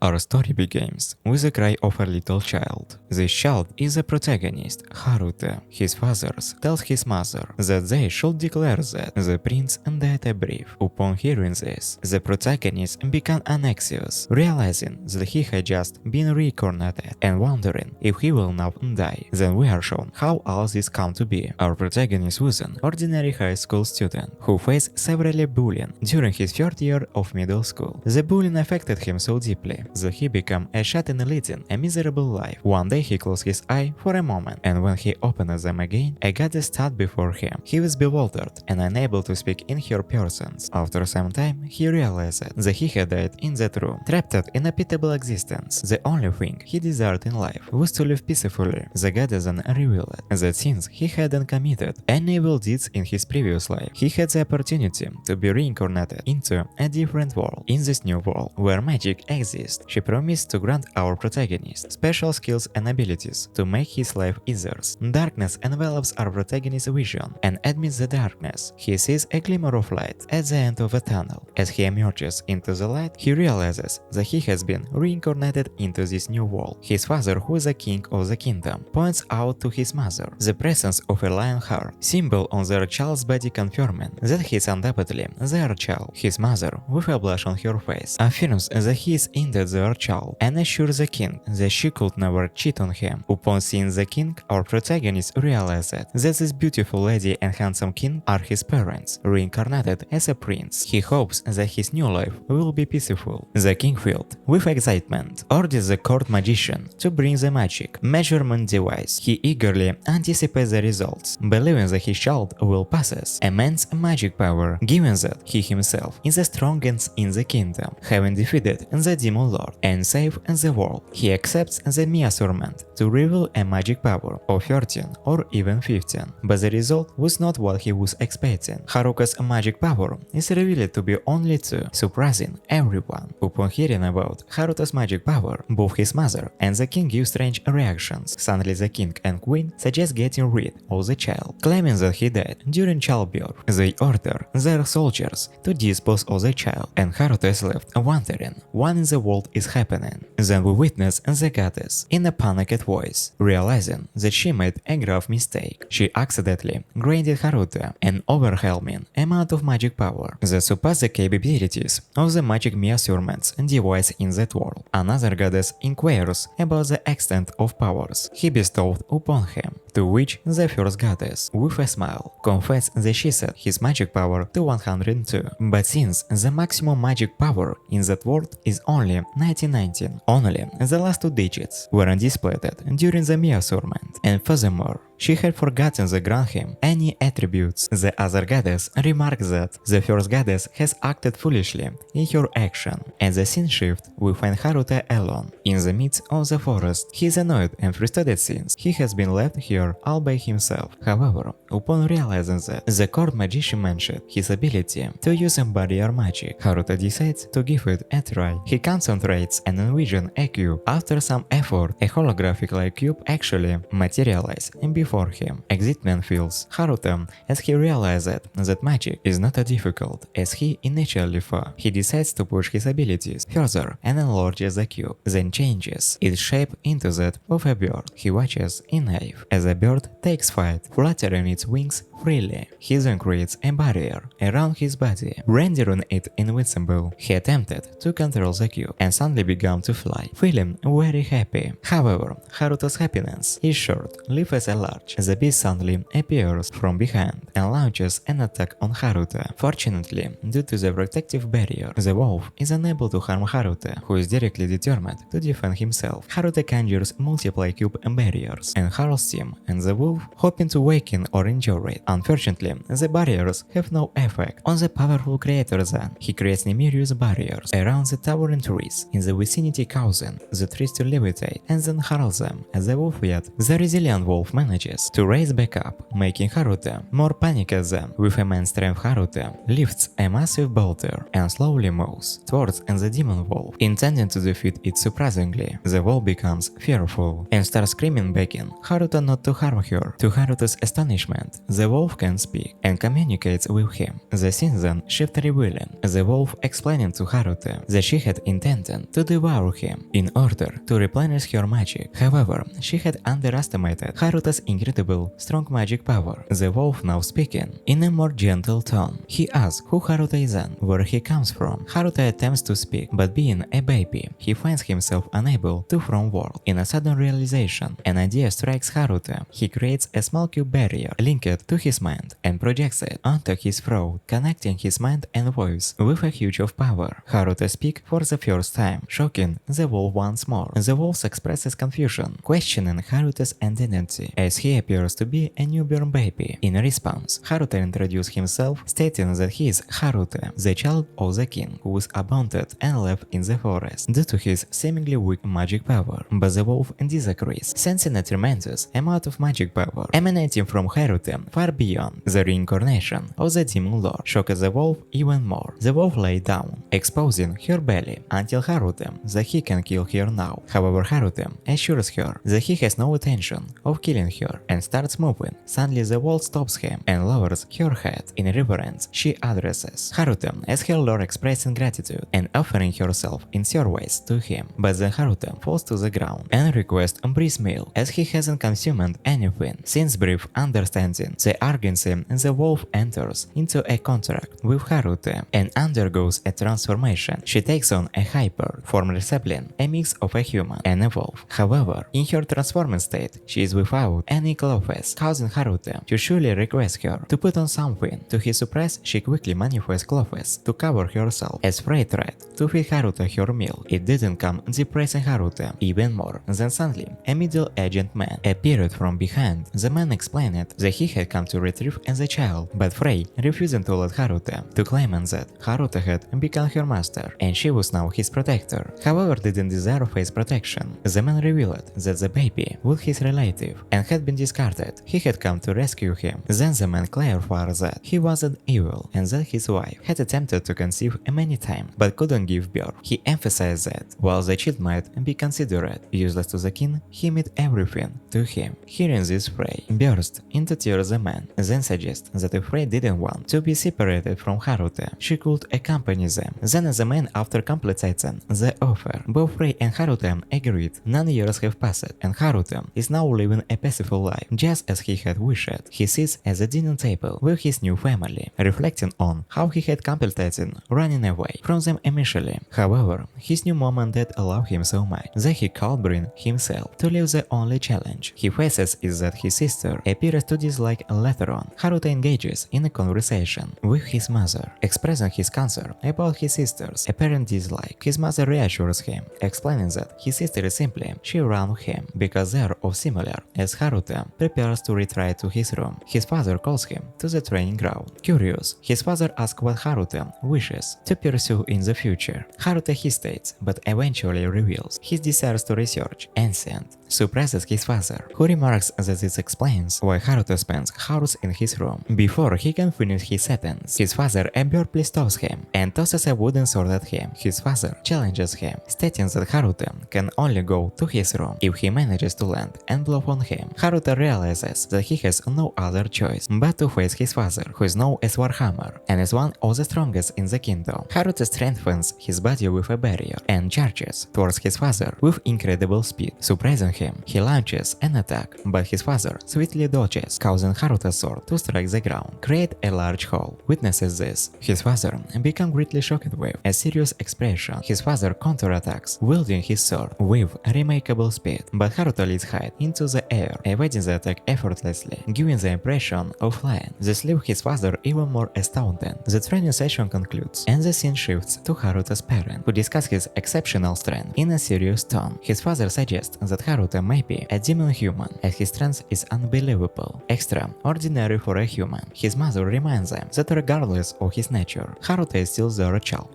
Our story begins with the cry of a little child. This child is the protagonist, Haruto. His father tells his mother that they should declare that the prince died a brief. Upon hearing this, the protagonist began anxious, realizing that he had just been reincarnated and wondering if he will now die. Then we are shown how all this come to be. Our protagonist was an ordinary high school student who faced several bullying during his third year of middle school. The bullying affected him so deeply that he became a shut-in leading a miserable life. One day he closed his eye for a moment, and when he opened them again, a goddess stood before him. He was bewildered and unable to speak in her persons. After some time, he realized that he had died in that room, trapped in a pitiable existence. The only thing he desired in life was to live peacefully. The goddess then revealed that since he hadn't committed any evil deeds in his previous life, he had the opportunity to be reincarnated into a different world. In this new world, where magic exists, she promised to grant our protagonist special skills and abilities to make his life easier. Darkness envelops our protagonist's vision, and amidst the darkness, he sees a glimmer of light at the end of a tunnel. As he emerges into the light, he realizes that he has been reincarnated into this new world. His father, who is the king of the kingdom, points out to his mother the presence of a lion heart, symbol on their child's body confirming that he is undoubtedly their child. His mother, with a blush on her face, affirms that he is indeed their child and assures the king that she could never cheat on him. Upon seeing the king, our protagonist realizes that this beautiful lady and handsome king are his parents, reincarnated as a prince. He hopes that his new life will be peaceful. The king, filled with excitement, orders the court magician to bring the magic measurement device. He eagerly anticipates the results, believing that his child will possess immense magic power, given that he himself is the strongest in the kingdom, having defeated the demon lord and saved the world. He accepts the measurement to reveal a magic power of 13 or even 15, but the result was not what he was expecting. Haruka's magic power is revealed to be only 2, surprising everyone. Upon hearing about Haruto's magic power, both his mother and the king give strange reactions. Suddenly the king and queen suggest getting rid of the child, claiming that he died during childbirth. They order their soldiers to dispose of the child, and Haruto is left wondering what in the world is happening. Then we witness the goddess in a panicked voice, realizing that she made a grave mistake. She accidentally granted Haruto an overwhelming amount of magic power that surpassed the capabilities of the magic measurements device in that world. Another goddess inquires about the extent of powers he bestowed upon him, to which the first goddess, with a smile, confessed that she set his magic power to 102. But since the maximum magic power in that world is only 1919, only the last 2 digits were displayed during the measurement, and furthermore, she had forgotten to grant him any attributes. The other goddess remarks that the first goddess has acted foolishly in her action, and the scene shift we find Haruto alone in the midst of the forest. He is annoyed and frustrated since he has been left here all by himself. However, upon realizing that the court magician mentioned his ability to use barrier magic, Haruto decides to give it a try. He concentrates and envisions a cube. After some effort, a holographic-like cube actually materializes before him. Excitement fills Haruto as he realizes that magic is not as difficult as he initially thought. He decides to push his abilities further and enlarges the cube, then changes its shape into that of a bird. He watches in awe as the bird takes flight, fluttering its wings freely. He then creates a barrier around his body, rendering it invincible. He attempted to control the cube and suddenly began to fly, feeling very happy. However, Haruto's happiness is short-lived as a large. The beast suddenly appears from behind and launches an attack on Haruto. Fortunately, due to the protective barrier, the wolf is unable to harm Haruto, who is directly determined to defend himself. Haruto conjures multiple cube barriers and hurls him and the wolf, hoping to weaken or injure it. Unfortunately, the barriers have no effect on the powerful creator. Then he creates numerous barriers around the towering trees in the vicinity, causing the trees to levitate and then hurls them as the wolf. Yet the resilient wolf manages manages to raise back up, making Haruto more panicked at them. With immense strength, Haruto lifts a massive boulder and slowly moves towards the demon wolf, intending to defeat it. Surprisingly, the wolf becomes fearful and starts screaming, begging Haruto not to harm her. To Haruto's astonishment, the wolf can speak and communicates with him. The scene then shifts, revealing the wolf explaining to Haruto that she had intended to devour him in order to replenish her magic. However, she had underestimated Haruto's incredible strong magic power. The wolf now speaking in a more gentle tone. He asks who Haruto is and where he comes from. Haruto attempts to speak, but being a baby, he finds himself unable to form words. In a sudden realization, an idea strikes Haruto. He creates a small cube barrier linked to his mind and projects it onto his throat, connecting his mind and voice with a huge of power. Haruto speaks for the first time, shocking the wolf once more. The wolf expresses confusion, questioning Haruto's identity, as he appears to be a newborn baby. In response, Haruto introduces himself, stating that he is Haruto, the child of the king, who was abandoned and left in the forest due to his seemingly weak magic power. But the wolf disagrees, sensing a tremendous amount of magic power emanating from Haruto far beyond the reincarnation of the demon lord. Shocked the wolf even more, the wolf lay down, exposing her belly until Haruto that he can kill her now. However, Haruto assures her that he has no intention of killing her and starts moving. Suddenly the wolf stops him and lowers her head. In reverence, she addresses Haruto as her lord, expressing gratitude and offering herself in service to him. But then Haruto falls to the ground and requests Breeze meal as he hasn't consumed anything. Since brief understanding the urgency, the wolf enters into a contract with Haruto and undergoes a transformation. She takes on a hyper form, resembling a mix of a human and a wolf. However, in her transforming state, she is without any clothes, causing Haruto to surely request her to put on something. To his surprise, she quickly manifests clothes to cover herself as Frey tried to feed Haruto her meal. It didn't come, depressing Haruto even more. Then suddenly, a middle-aged man appeared from behind. The man explained that he had come to retrieve the child, but Frey refusing to let Haruto to claim that Haruto had become her master and she was now his protector. However, didn't desire face protection. The man revealed that the baby was his relative and had been discarded. He had come to rescue him. Then the man clarified that he wasn't evil and that his wife had attempted to conceive many times but couldn't give birth. He emphasized that while the child might be considered useless to the king, he meant everything to him. Hearing this, Frey burst into tears. The man then suggests that if Frey didn't want to be separated from Haruto, she could accompany them. Then the man, after completing the offer, both Frey and Haruto agreed. 9 years have passed and Haruto is now living a peaceful life, just as he had wished. He sits at the dinner table with his new family, reflecting on how he had contemplated running away from them initially. However, his new mom and dad allow him so much that he can't bring himself to leave. The only challenge he faces is that his sister appears to dislike later on. Haruto engages in a conversation with his mother, expressing his concern about his sister's apparent dislike. His mother reassures him, explaining that his sister is simply she around him because they are of similar. As Haruto prepares to retire to his room, his father calls him to the training ground. Curious, his father asks what Haruto wishes to pursue in the future. Haruto hesitates, but eventually reveals his desires to research ancient, surprises his father, who remarks that this explains why Haruto spends hours in his room. Before he can finish his sentence, his father abruptly stops him and tosses a wooden sword at him. His father challenges him, stating that Haruto can only go to his room if he manages to land and blow on him. Haruto realizes that he has no other choice but to face his father, who is known as Warhammer and is one of the strongest in the kingdom. Haruto strengthens his body with a barrier and charges towards his father with incredible speed. Surprising him, he launches an attack, but his father swiftly dodges, causing Haruto's sword to strike the ground, create a large hole. Witnesses this, his father becomes greatly shocked with a serious expression. His father counterattacks, wielding his sword with remarkable speed, but Haruto leads high into the air, evading the attack effortlessly, giving the impression of flying. This leaves his father even more astounded. The training session concludes, and the scene shifts to Haruto's parent, who discuss his exceptional strength in a serious tone. His father suggests that Haruto may be a demon human, as his strength is unbelievable, extraordinary for a human. His mother reminds them that regardless of his nature, Haruto is still their child.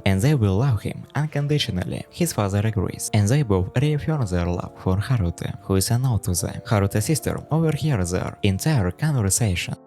And they will love him unconditionally. His father agrees, and they both reaffirm their love for Haruto, who is a no to them. Haruta's sister overhears their entire conversation.